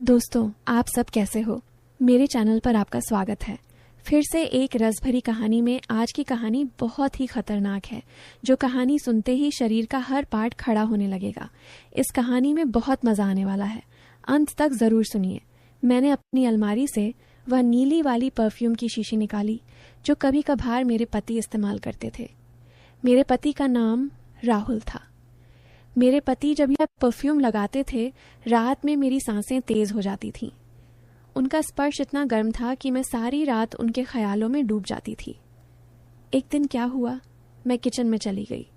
दोस्तों, आप सब कैसे हो? मेरे चैनल पर आपका स्वागत है। फिर से एक रस भरी कहानी में आज की कहानी बहुत ही खतरनाक है, जो कहानी सुनते ही शरीर का हर पार्ट खड़ा होने लगेगा। इस कहानी में बहुत मजा आने वाला है, अंत तक जरूर सुनिए। मैंने अपनी अलमारी से वह नीली वाली परफ्यूम की शीशी निकाली जो कभी कभार मेरे पति इस्तेमाल करते थे। मेरे पति का नाम राहुल था। मेरे पति जब यह परफ्यूम लगाते थे, रात में मेरी सांसें तेज हो जाती थीं। उनका स्पर्श इतना गर्म था कि मैं सारी रात उनके ख्यालों में डूब जाती थी। एक दिन क्या हुआ, मैं किचन में चली गई।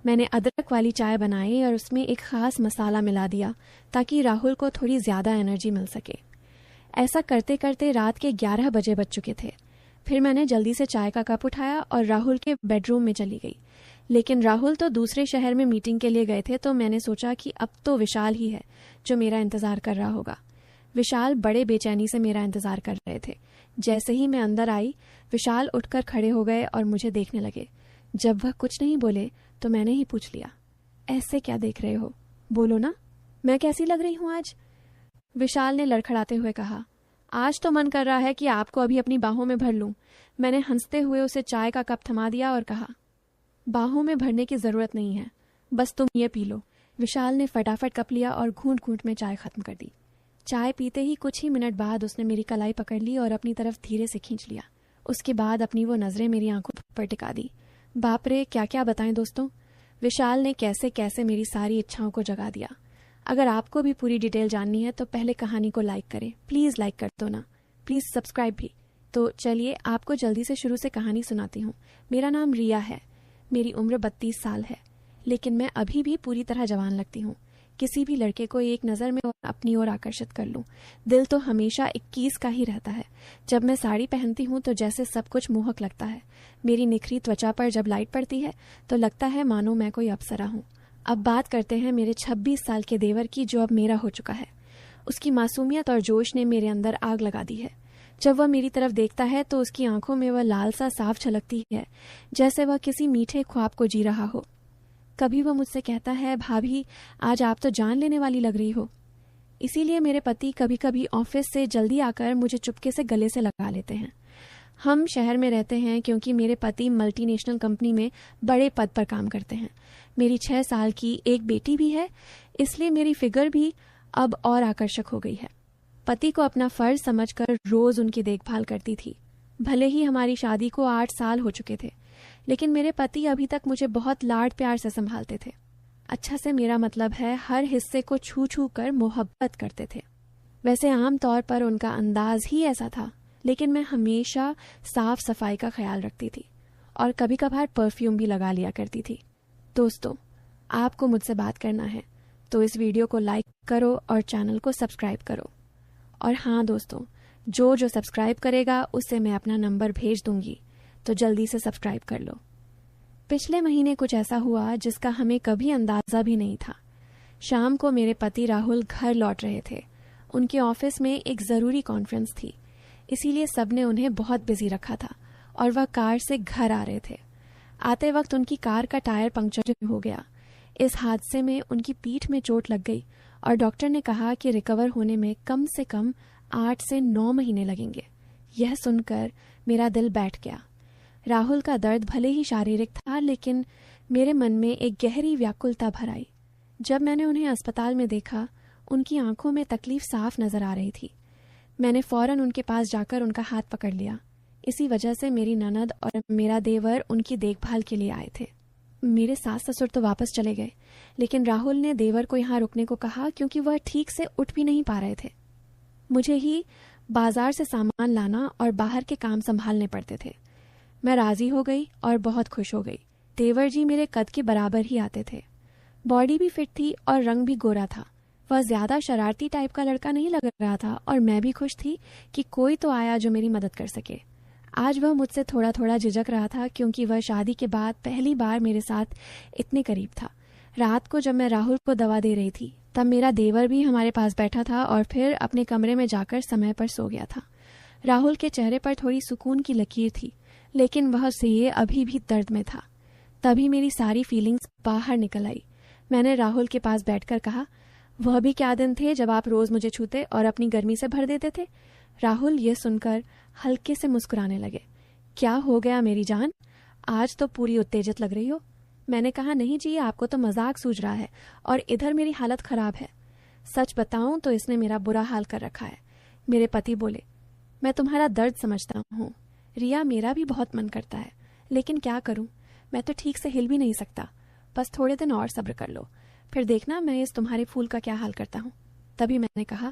मैंने अदरक वाली चाय बनाई और उसमें एक खास मसाला मिला दिया ताकि राहुल को थोड़ी ज्यादा एनर्जी मिल सके। ऐसा करते करते रात के 11 बजे बज चुके थे। फिर मैंने जल्दी से चाय का कप उठाया और राहुल के बेडरूम में चली गई। लेकिन राहुल तो दूसरे शहर में मीटिंग के लिए गए थे, तो मैंने सोचा कि अब तो विशाल ही है जो मेरा इंतजार कर रहा होगा। विशाल बड़े बेचैनी से मेरा इंतजार कर रहे थे। जैसे ही मैं अंदर आई, विशाल उठकर खड़े हो गए और मुझे देखने लगे। जब वह कुछ नहीं बोले तो मैंने ही पूछ लिया, ऐसे क्या देख रहे हो? बोलो ना, मैं कैसी लग रही हूँ आज? विशाल ने लड़खड़ाते हुए कहा, आज तो मन कर रहा है कि आपको अभी अपनी बाहों में भर लूं। मैंने हंसते हुए उसे चाय का कप थमा दिया और कहा, बाहों में भरने की जरूरत नहीं है, बस तुम ये पी लो। विशाल ने फटाफट कप लिया और घूंट घूंट में चाय खत्म कर दी। चाय पीते ही कुछ ही मिनट बाद उसने मेरी कलाई पकड़ ली और अपनी तरफ धीरे से खींच लिया। उसके बाद अपनी वो नजरें मेरी आंखों पर टिका दी। बाप रे, क्या क्या बताएं दोस्तों। विशाल ने कैसे कैसे मेरी सारी इच्छाओं को जगा दिया। अगर आपको भी पूरी डिटेल जाननी है तो पहले कहानी को लाइक करें। प्लीज लाइक कर दो ना, प्लीज सब्सक्राइब भी। तो चलिए आपको जल्दी से शुरू से कहानी सुनाती हूँ। मेरा नाम रिया है। मेरी उम्र 32 साल है, लेकिन मैं अभी भी पूरी तरह जवान लगती हूँ। किसी भी लड़के को एक नज़र में अपनी ओर आकर्षित कर लूं, दिल तो हमेशा 21 का ही रहता है। जब मैं साड़ी पहनती हूँ तो जैसे सब कुछ मोहक लगता है। मेरी निखरी त्वचा पर जब लाइट पड़ती है तो लगता है मानो मैं कोई अप्सरा हूँ। अब बात करते हैं मेरे 26 साल के देवर की, जो अब मेरा हो चुका है। उसकी मासूमियत और जोश ने मेरे अंदर आग लगा दी है। जब वह मेरी तरफ देखता है तो उसकी आंखों में वह लालसा साफ झलकती है, जैसे वह किसी मीठे ख्वाब को जी रहा हो। कभी वह मुझसे कहता है, भाभी आज आप तो जान लेने वाली लग रही हो। इसीलिए मेरे पति कभी कभी ऑफिस से जल्दी आकर मुझे चुपके से गले से लगा लेते हैं। हम शहर में रहते हैं क्योंकि मेरे पति मल्टीनेशनल कंपनी में बड़े पद पर काम करते हैं। मेरी 6 साल की एक बेटी भी है, इसलिए मेरी फिगर भी अब और आकर्षक हो गई है। पति को अपना फर्ज समझकर रोज उनकी देखभाल करती थी। भले ही हमारी शादी को 8 साल हो चुके थे, लेकिन मेरे पति अभी तक मुझे बहुत लाड प्यार से संभालते थे। अच्छा से मेरा मतलब है हर हिस्से को छू छू कर मोहब्बत करते थे। वैसे आम तौर पर उनका अंदाज ही ऐसा था, लेकिन मैं हमेशा साफ सफाई का ख्याल रखती थी और कभी कभार परफ्यूम भी लगा लिया करती थी। दोस्तों, आपको मुझसे बात करना है तो इस वीडियो को लाइक करो और चैनल को सब्सक्राइब करो। और हाँ दोस्तों, जो सब्सक्राइब करेगा उससे मैं अपना नंबर भेज दूंगी, तो जल्दी से सब्सक्राइब कर लो। पिछले महीने कुछ ऐसा हुआ जिसका हमें कभी अंदाजा भी नहीं था। शाम को मेरे पति राहुल घर लौट रहे थे। उनके ऑफिस में एक जरूरी कॉन्फ्रेंस थी, इसीलिए सबने उन्हें बहुत बिजी रखा था और वह कार से घर आ रहे थे। आते वक्त उनकी कार का टायर पंक्चर हो गया। इस हादसे में उनकी पीठ में चोट लग गई और डॉक्टर ने कहा कि रिकवर होने में कम से कम 8 से 9 महीने लगेंगे। यह सुनकर मेरा दिल बैठ गया। राहुल का दर्द भले ही शारीरिक था, लेकिन मेरे मन में एक गहरी व्याकुलता भर आई। जब मैंने उन्हें अस्पताल में देखा, उनकी आंखों में तकलीफ साफ नजर आ रही थी। मैंने फौरन उनके पास जाकर उनका हाथ पकड़ लिया। इसी वजह से मेरी ननद और मेरा देवर उनकी देखभाल के लिए आए थे। मेरे सास ससुर तो वापस चले गए, लेकिन राहुल ने देवर को यहाँ रुकने को कहा क्योंकि वह ठीक से उठ भी नहीं पा रहे थे। मुझे ही बाजार से सामान लाना और बाहर के काम संभालने पड़ते थे। मैं राजी हो गई और बहुत खुश हो गई। देवर जी मेरे कद के बराबर ही आते थे। बॉडी भी फिट थी और रंग भी गोरा था। वह ज्यादा शरारती टाइप का लड़का नहीं लग रहा था और मैं भी खुश थी कि कोई तो आया जो मेरी मदद कर सके। आज वह मुझसे थोड़ा थोड़ा झिझक रहा था क्योंकि वह शादी के बाद पहली बार मेरे साथ इतने करीब था। रात को जब मैं राहुल को दवा दे रही थी, तब मेरा देवर भी हमारे पास बैठा था और फिर अपने कमरे में जाकर समय पर सो गया था। राहुल के चेहरे पर थोड़ी सुकून की लकीर थी, लेकिन वह से अभी भी दर्द में था। तभी मेरी सारी फीलिंग्स बाहर निकल आई। मैंने राहुल के पास बैठकर कहा, वह भी क्या दिन थे जब आप रोज मुझे छूते और अपनी गर्मी से भर देते थे। राहुल ये सुनकर हल्के से मुस्कुराने लगे। क्या हो गया मेरी जान, आज तो पूरी उत्तेजित लग रही हो। मैंने कहा, नहीं जी, आपको तो मजाक सूझ रहा है और इधर मेरी हालत खराब है। सच बताऊं तो इसने मेरा बुरा हाल कर रखा है। मेरे पति बोले, मैं तुम्हारा दर्द समझता हूँ रिया, मेरा भी बहुत मन करता है, लेकिन क्या करूं, मैं तो ठीक से हिल भी नहीं सकता। बस थोड़े दिन और सब्र कर लो, फिर देखना मैं इस तुम्हारे फूल का क्या हाल करता हूँ। तभी मैंने कहा,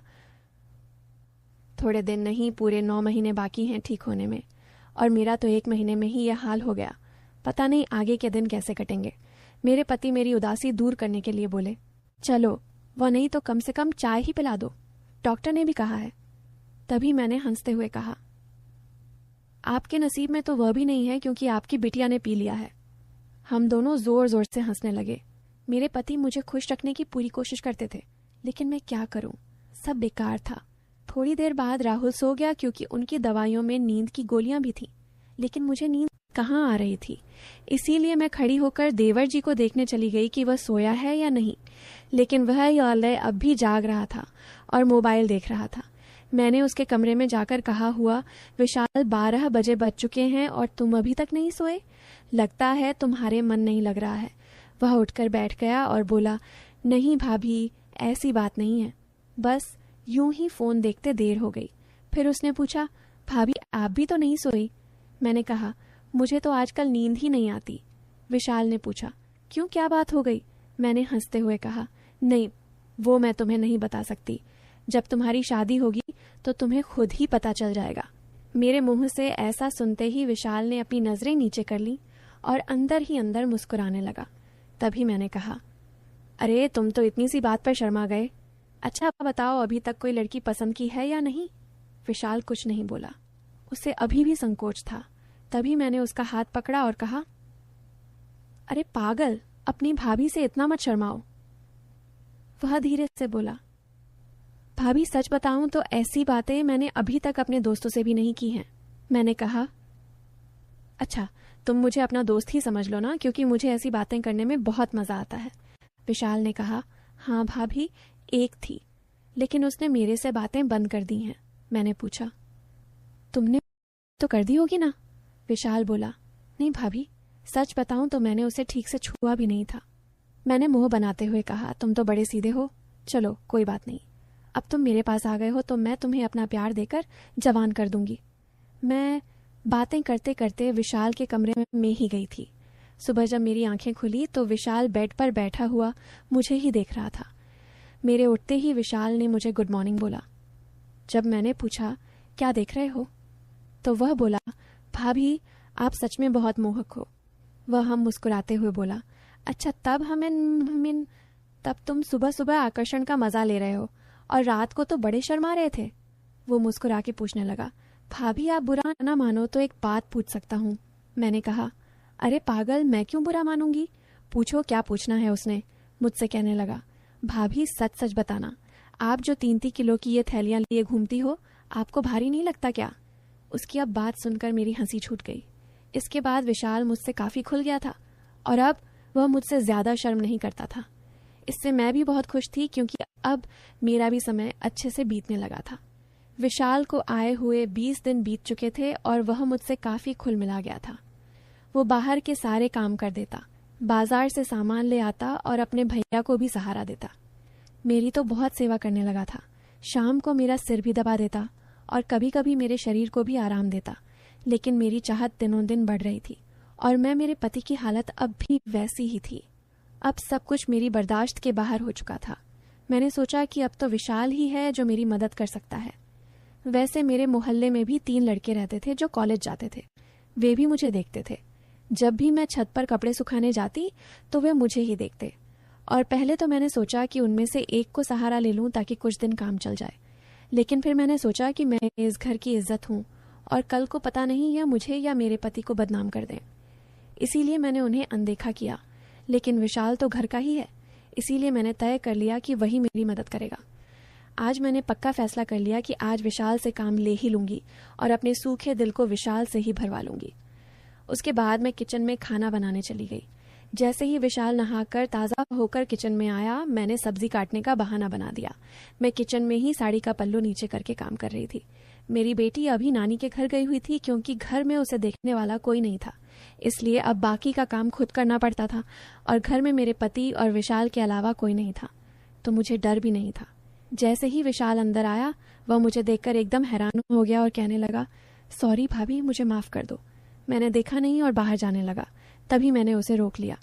थोड़े दिन नहीं, पूरे 9 महीने बाकी हैं ठीक होने में, और मेरा तो 1 महीने में ही यह हाल हो गया। पता नहीं आगे के दिन कैसे कटेंगे। मेरे पति मेरी उदासी दूर करने के लिए बोले, चलो वह नहीं तो कम से कम चाय ही पिला दो, डॉक्टर ने भी कहा है। तभी मैंने हंसते हुए कहा, आपके नसीब में तो वह भी नहीं है, क्योंकि आपकी बिटिया ने पी लिया है। हम दोनों जोर जोर से हंसने लगे। मेरे पति मुझे खुश रखने की पूरी कोशिश करते थे, लेकिन मैं क्या करूं, सब बेकार था। थोड़ी देर बाद राहुल सो गया, क्योंकि उनकी दवाइयों में नींद की गोलियां भी थीं, लेकिन मुझे नींद कहाँ आ रही थी। इसीलिए मैं खड़ी होकर देवर जी को देखने चली गई कि वह सोया है या नहीं, लेकिन वह यालय अब भी जाग रहा था और मोबाइल देख रहा था। मैंने उसके कमरे में जाकर कहा, हुआ विशाल, 12 बजे बज चुके हैं और तुम अभी तक नहीं सोए, लगता है तुम्हारे मन नहीं लग रहा है। वह उठकर बैठ गया और बोला, नहीं भाभी, ऐसी बात नहीं है, बस यूं ही फोन देखते देर हो गई। फिर उसने पूछा, भाभी आप भी तो नहीं सोई? मैंने कहा, मुझे तो आजकल नींद ही नहीं आती। विशाल ने पूछा, क्यों, क्या बात हो गई? मैंने हंसते हुए कहा, नहीं, वो मैं तुम्हें नहीं बता सकती। जब तुम्हारी शादी होगी तो तुम्हें खुद ही पता चल जाएगा। मेरे मुंह से ऐसा सुनते ही विशाल ने अपनी नजरें नीचे कर ली और अंदर ही अंदर मुस्कुराने लगा। तभी मैंने कहा, अरे तुम तो इतनी सी बात पर शर्मा गए। अच्छा बताओ, अभी तक कोई लड़की पसंद की है या नहीं? विशाल कुछ नहीं बोला, उसे अभी भी संकोच था। तभी मैंने उसका हाथ पकड़ा और कहा, अरे पागल, अपनी भाभी से इतना मत शर्माओ। वह धीरे से बोला, भाभी सच बताऊं तो ऐसी बातें मैंने अभी तक अपने दोस्तों से भी नहीं की हैं। मैंने कहा, अच्छा तुम मुझे अपना दोस्त ही समझ लो ना, क्योंकि मुझे ऐसी बातें करने में बहुत मजा आता है। विशाल ने कहा, हाँ भाभी, एक थी, लेकिन उसने मेरे से बातें बंद कर दी हैं। मैंने पूछा, तुमने तो कर दी होगी ना? विशाल बोला, नहीं भाभी, सच बताऊं तो मैंने उसे ठीक से छुआ भी नहीं था। मैंने मुंह बनाते हुए कहा, तुम तो बड़े सीधे हो, चलो कोई बात नहीं, अब तुम मेरे पास आ गए हो तो मैं तुम्हें अपना प्यार देकर जवान कर दूंगी। मैं बातें करते करते विशाल के कमरे में ही गई थी। सुबह जब मेरी आंखें खुली तो विशाल बेड पर बैठा हुआ मुझे ही देख रहा था। मेरे उठते ही विशाल ने मुझे गुड मॉर्निंग बोला। जब मैंने पूछा, क्या देख रहे हो, तो वह बोला, भाभी आप सच में बहुत मोहक हो। वह हम मुस्कुराते हुए बोला, अच्छा तब तुम सुबह सुबह आकर्षण का मजा ले रहे हो और रात को तो बड़े शर्मा रहे थे। वो मुस्कुरा के पूछने लगा, भाभी आप बुरा ना मानो तो एक बात पूछ सकता हूँ? मैंने कहा, अरे पागल, मैं क्यों बुरा मानूंगी, पूछो क्या पूछना है। उसने मुझसे कहने लगा, भाभी सच सच बताना, आप जो 3-3 किलो की ये थैलियां लिए घूमती हो, आपको भारी नहीं लगता क्या? उसकी अब बात सुनकर मेरी हंसी छूट गई। इसके बाद विशाल मुझसे काफी खुल गया था और अब वह मुझसे ज्यादा शर्म नहीं करता था। इससे मैं भी बहुत खुश थी, क्योंकि अब मेरा भी समय अच्छे से बीतने लगा था। विशाल को आए हुए 20 दिन बीत चुके थे और वह मुझसे काफी खुल मिला गया था। वो बाहर के सारे काम कर देता, बाजार से सामान ले आता और अपने भैया को भी सहारा देता। मेरी तो बहुत सेवा करने लगा था। शाम को मेरा सिर भी दबा देता और कभी कभी मेरे शरीर को भी आराम देता। लेकिन मेरी चाहत दिनों दिन बढ़ रही थी और मैं मेरे पति की हालत अब भी वैसी ही थी। अब सब कुछ मेरी बर्दाश्त के बाहर हो चुका था। मैंने सोचा कि अब तो विशाल ही है जो मेरी मदद कर सकता है। वैसे मेरे मोहल्ले में भी 3 लड़के रहते थे जो कॉलेज जाते थे। वे भी मुझे देखते थे। जब भी मैं छत पर कपड़े सुखाने जाती तो वे मुझे ही देखते, और पहले तो मैंने सोचा कि उनमें से एक को सहारा ले लूं ताकि कुछ दिन काम चल जाए। लेकिन फिर मैंने सोचा कि मैं इस घर की इज्जत हूं और कल को पता नहीं या मुझे या मेरे पति को बदनाम कर दें। इसीलिए मैंने उन्हें अनदेखा किया। लेकिन विशाल तो घर का ही है, इसीलिए मैंने तय कर लिया कि वही मेरी मदद करेगा। आज मैंने पक्का फैसला कर लिया कि आज विशाल से काम ले ही लूंगी और अपने सूखे दिल को विशाल से ही भरवा लूंगी। उसके बाद मैं किचन में खाना बनाने चली गई। जैसे ही विशाल नहाकर ताज़ा होकर किचन में आया, मैंने सब्जी काटने का बहाना बना दिया। मैं किचन में ही साड़ी का पल्लू नीचे करके काम कर रही थी। मेरी बेटी अभी नानी के घर गई हुई थी, क्योंकि घर में उसे देखने वाला कोई नहीं था, इसलिए अब बाकी का काम खुद करना पड़ता था, और घर में मेरे पति और विशाल के अलावा कोई नहीं था, तो मुझे डर भी नहीं था। जैसे ही विशाल अंदर आया, वह मुझे देखकर एकदम हैरान हो गया और कहने लगा, सॉरी भाभी, मुझे माफ़ कर दो, मैंने देखा नहीं और बाहर जाने लगा। तभी मैंने उसे रोक लिया।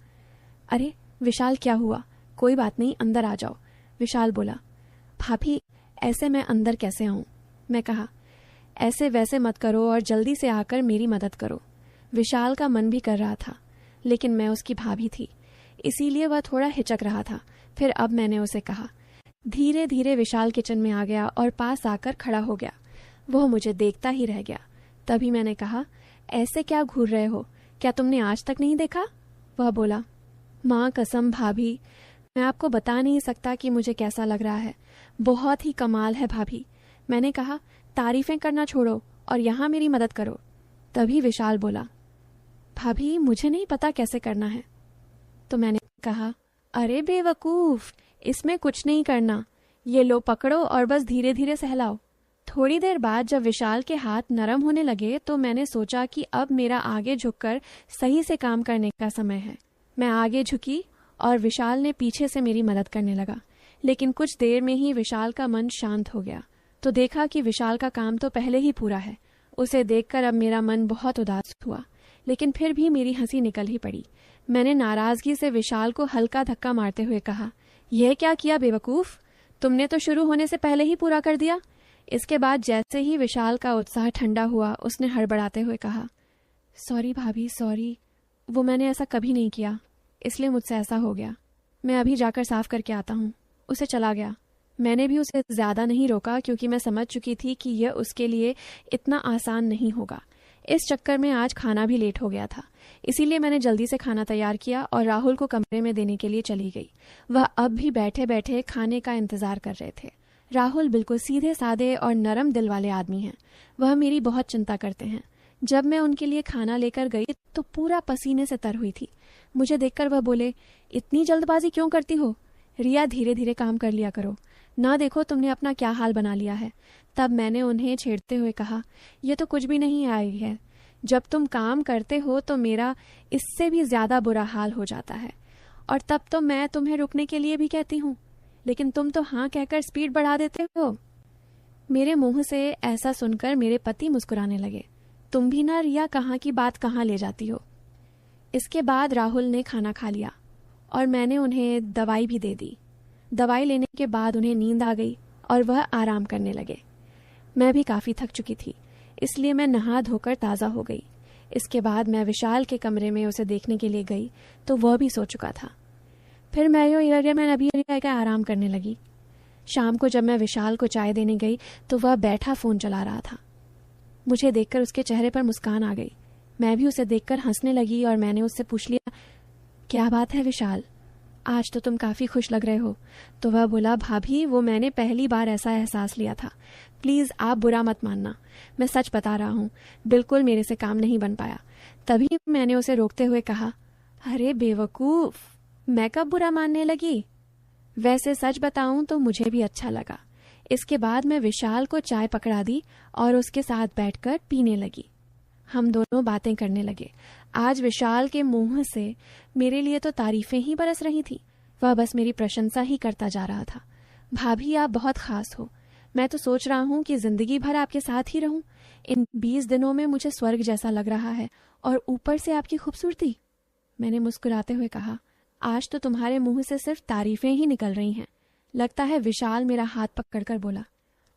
अरे विशाल, क्या हुआ? कोई बात नहीं, अंदर आ जाओ। विशाल बोला। भाभी, ऐसे मैं अंदर कैसे आऊँ? मैं कहा, ऐसे वैसे मत करो और जल्दी से आकर मेरी मदद करो। विशाल का मन भी कर रहा था, लेकिन मैं उसकी भाभी थी, इसीलिए वह थोड़ा हिचक रहा था। फिर अब मैंने उसे कहा। धीरे धीरे विशाल किचन में आ गया और पास आकर खड़ा हो गया। वह मुझे देखता ही रह गया। तभी मैंने कहा, ऐसे क्या घूर रहे हो? क्या तुमने आज तक नहीं देखा? वह बोला, माँ कसम भाभी, मैं आपको बता नहीं सकता कि मुझे कैसा लग रहा है। बहुत ही कमाल है भाभी। मैंने कहा, तारीफें करना छोड़ो और यहाँ मेरी मदद करो। तभी विशाल बोला, भाभी मुझे नहीं पता कैसे करना है। तो मैंने कहा, अरे बेवकूफ़, इसमें कुछ नहीं करना, ये लो पकड़ो और बस धीरे धीरे सहलाओ। थोड़ी देर बाद जब विशाल के हाथ नरम होने लगे तो मैंने सोचा कि अब मेरा आगे झुककर सही से काम करने का समय है। मैं आगे झुकी और विशाल ने पीछे से मेरी मदद करने लगा। लेकिन कुछ देर में ही विशाल का मन शांत हो गया, तो देखा कि विशाल का काम तो पहले ही पूरा है। उसे देखकर अब मेरा मन बहुत उदास हुआ, लेकिन फिर भी मेरी हंसी निकल ही पड़ी। मैंने नाराजगी से विशाल को हल्का धक्का मारते हुए कहा, यह क्या किया बेवकूफ़, तुमने तो शुरू होने से पहले ही पूरा कर दिया। इसके बाद जैसे ही विशाल का उत्साह ठंडा हुआ, उसने हड़बड़ाते हुए कहा, सॉरी भाभी, सॉरी, वो मैंने ऐसा कभी नहीं किया, इसलिए मुझसे ऐसा हो गया। मैं अभी जाकर साफ करके आता हूँ। उसे चला गया। मैंने भी उसे ज़्यादा नहीं रोका, क्योंकि मैं समझ चुकी थी कि यह उसके लिए इतना आसान नहीं होगा। इस चक्कर में आज खाना भी लेट हो गया था, इसीलिए मैंने जल्दी से खाना तैयार किया और राहुल को कमरे में देने के लिए चली गई। वह अब भी बैठे बैठे खाने का इंतज़ार कर रहे थे। राहुल बिल्कुल सीधे साधे और नरम दिल वाले आदमी हैं। वह मेरी बहुत चिंता करते हैं। जब मैं उनके लिए खाना लेकर गई तो पूरा पसीने से तर हुई थी। मुझे देखकर वह बोले, इतनी जल्दबाजी क्यों करती हो? रिया, धीरे धीरे काम कर लिया करो, ना देखो तुमने अपना क्या हाल बना लिया है। तब मैंने उन्हें छेड़ते हुए कहा, यह तो कुछ भी नहीं आई है। जब तुम काम करते हो तो मेरा इससे भी ज़्यादा बुरा हाल हो जाता है, और तब तो मैं तुम्हें रुकने के लिए भी कहती हूँ, लेकिन तुम तो हाँ कहकर स्पीड बढ़ा देते हो। मेरे मुंह से ऐसा सुनकर मेरे पति मुस्कुराने लगे। तुम भी ना रिया, कहाँ की बात कहाँ ले जाती हो। इसके बाद राहुल ने खाना खा लिया और मैंने उन्हें दवाई भी दे दी। दवाई लेने के बाद उन्हें नींद आ गई और वह आराम करने लगे। मैं भी काफ़ी थक चुकी थी, इसलिए मैं नहा धोकर ताज़ा हो गई। इसके बाद मैं विशाल के कमरे में उसे देखने के लिए गई तो वह भी सो चुका था। फिर मैं अभी आराम करने लगी। शाम को जब मैं विशाल को चाय देने गई तो वह बैठा फ़ोन चला रहा था। मुझे देखकर उसके चेहरे पर मुस्कान आ गई। मैं भी उसे देखकर हंसने लगी और मैंने उससे पूछ लिया, क्या बात है विशाल, आज तो तुम काफ़ी खुश लग रहे हो। तो वह बोला, भाभी वो मैंने पहली बार ऐसा एहसास लिया था, प्लीज़ आप बुरा मत मानना, मैं सच बता रहा हूँ, बिल्कुल मेरे से काम नहीं बन पाया। तभी मैंने उसे रोकते हुए कहा, अरे बेवकूफ़, मैं कब बुरा मानने लगी? वैसे सच बताऊं तो मुझे भी अच्छा लगा। इसके बाद मैं विशाल को चाय पकड़ा दी और उसके साथ बैठकर पीने लगी। हम दोनों बातें करने लगे। आज विशाल के मुंह से मेरे लिए तो तारीफें ही बरस रही थी। वह बस मेरी प्रशंसा ही करता जा रहा था। भाभी आप बहुत खास हो, मैं तो सोच रहा हूँ कि जिंदगी भर आपके साथ ही रहूं। इन 20 दिनों में मुझे स्वर्ग जैसा लग रहा है, और ऊपर से आपकी खूबसूरती। मैंने मुस्कुराते हुए कहा, आज तो तुम्हारे मुंह से सिर्फ तारीफें ही निकल रही हैं। लगता है विशाल मेरा हाथ पकड़कर बोला,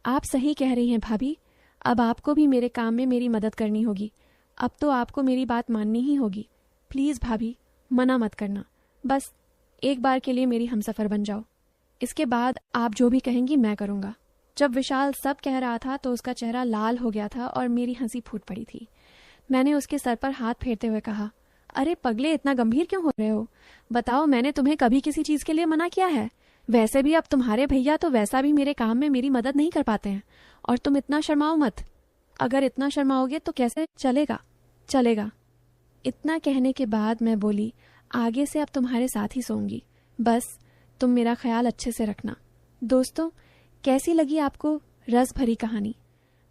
आप सही कह रही हैं भाभी, अब आपको भी मेरे काम में मेरी मदद करनी होगी। अब तो आपको मेरी बात माननी ही होगी। प्लीज़ भाभी, मना मत करना, बस एक बार के लिए मेरी हमसफ़र बन जाओ। इसके बाद आप जो भी कहेंगी मैं करूँगा। जब विशाल सब कह रहा था तो उसका चेहरा लाल हो गया था और मेरी हंसी फूट पड़ी थी। मैंने उसके सर पर हाथ फेरते हुए कहा, अरे पगले, इतना गंभीर क्यों हो रहे हो? बताओ, मैंने तुम्हें कभी किसी चीज़ के लिए मना किया है? वैसे भी अब तुम्हारे भैया तो वैसा भी मेरे काम में मेरी मदद नहीं कर पाते हैं, और तुम इतना शर्माओ मत। अगर इतना शर्माओगे तो कैसे चलेगा? चलेगा। इतना कहने के बाद मैं बोली, आगे से अब तुम्हारे साथ ही सोऊंगी। बस तुम मेरा ख्याल अच्छे से रखना। दोस्तों, कैसी लगी आपको रस भरी कहानी?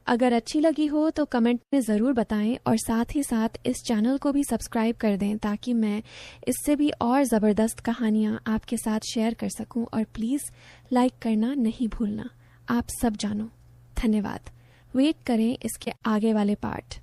अगर अच्छी लगी हो तो कमेंट में ज़रूर बताएं और साथ ही साथ इस चैनल को भी सब्सक्राइब कर दें ताकि मैं इससे भी और ज़बरदस्त कहानियाँ आपके साथ शेयर कर सकूं। और प्लीज़ लाइक करना नहीं भूलना। आप सब जानो। धन्यवाद। वेट करें इसके आगे वाले पार्ट।